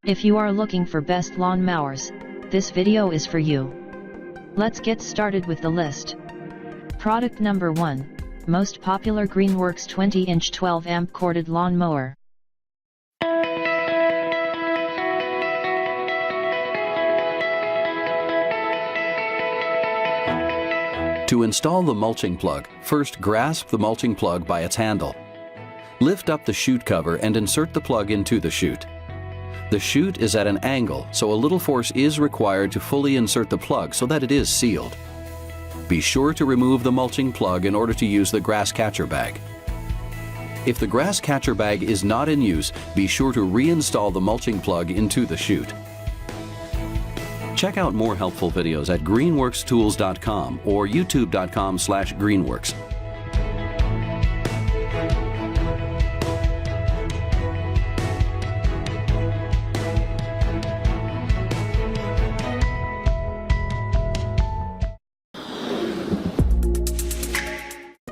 If you are looking for best lawn mowers, this video is for you. Let's get started with the list. Product number 1, most popular Greenworks 20-inch 12-amp corded lawn mower. To install the mulching plug, first grasp the mulching plug by its handle. Lift up the chute cover and insert the plug into the chute. The chute is at an angle, so a little force is required to fully insert the plug so that it is sealed. Be sure to remove the mulching plug in order to use the grass catcher bag. If the grass catcher bag is not in use, be sure to reinstall the mulching plug into the chute. Check out more helpful videos at greenworkstools.com or youtube.com/greenworks.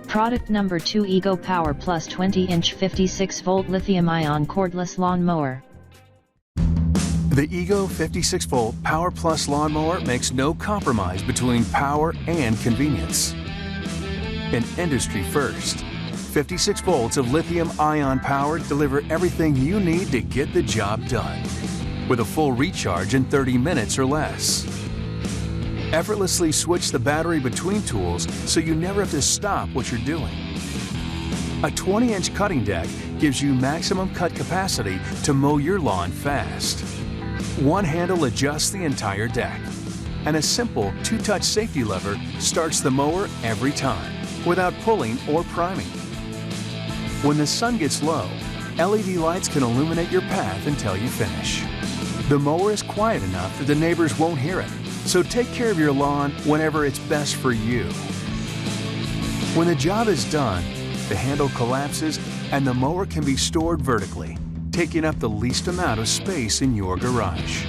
Product number 2, Ego Power Plus 20-inch 56-volt lithium-ion cordless lawn mower. The Ego 56-volt Power Plus lawnmower makes no compromise between power and convenience. An industry first, 56 volts of lithium-ion power deliver everything you need to get the job done, with a full recharge in 30 minutes or less. Effortlessly switch the battery between tools so you never have to stop what you're doing. A 20-inch cutting deck gives you maximum cut capacity to mow your lawn fast. One handle adjusts the entire deck, and a simple 2-touch safety lever starts the mower every time, without pulling or priming. When the sun gets low, LED lights can illuminate your path until you finish. The mower is quiet enough that the neighbors won't hear it, so take care of your lawn whenever it's best for you. When the job is done, the handle collapses and the mower can be stored vertically, taking up the least amount of space in your garage.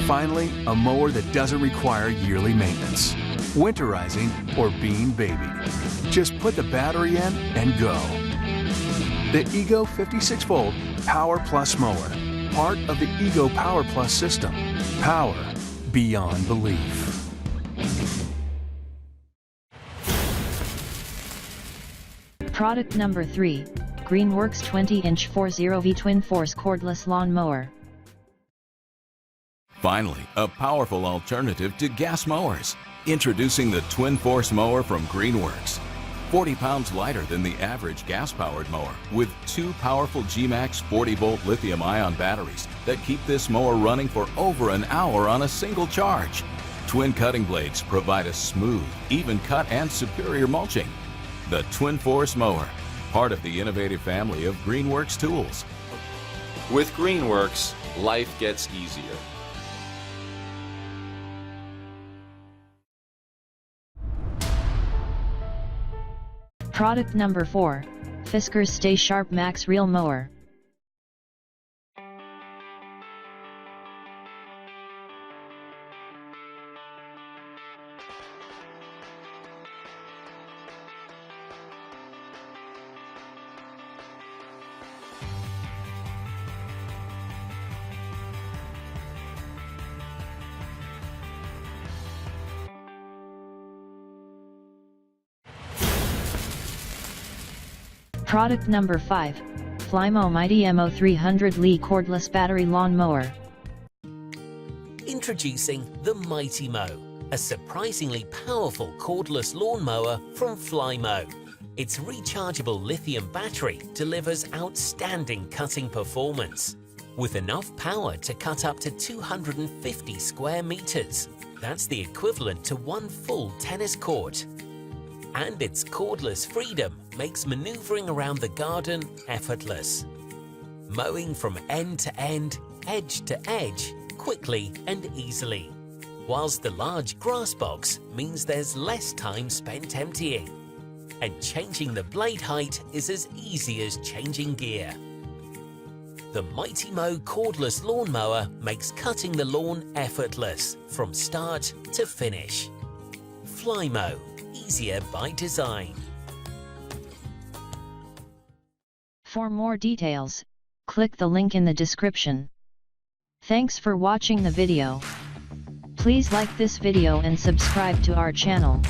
Finally, a mower that doesn't require yearly maintenance, winterizing, or being babied. Just put the battery in and go. The Ego 56-volt Power Plus mower, part of the Ego Power Plus system. Power beyond belief. Product number 3, Greenworks 20-inch 40V Twin Force cordless lawn mower. Finally, a powerful alternative to gas mowers. Introducing the Twin Force mower from Greenworks. 40 pounds lighter than the average gas-powered mower, with 2 powerful G-Max 40-volt lithium-ion batteries that keep this mower running for over an hour on a single charge. Twin cutting blades provide a smooth, even cut and superior mulching. The Twin Force mower, part of the innovative family of Greenworks tools. With Greenworks, life gets easier. Product number 4, Fiskars StaySharp Max Reel Mower. Product number 5, Flymo Mighti-Mo 300 Li cordless battery lawn mower. Introducing the Mighti-Mo, a surprisingly powerful cordless lawn mower from Flymo. Its rechargeable lithium battery delivers outstanding cutting performance, with enough power to cut up to 250 square meters. That's the equivalent to one full tennis court. And its cordless freedom makes maneuvering around the garden effortless. Mowing from end to end, edge to edge, quickly and easily. Whilst the large grass box means there's less time spent emptying. And changing the blade height is as easy as changing gear. The Mighti-Mo cordless lawnmower makes cutting the lawn effortless from start to finish. Flymo. Easier by design. For more details, click the link in the description. Thanks for watching the video. Please like this video and subscribe to our channel.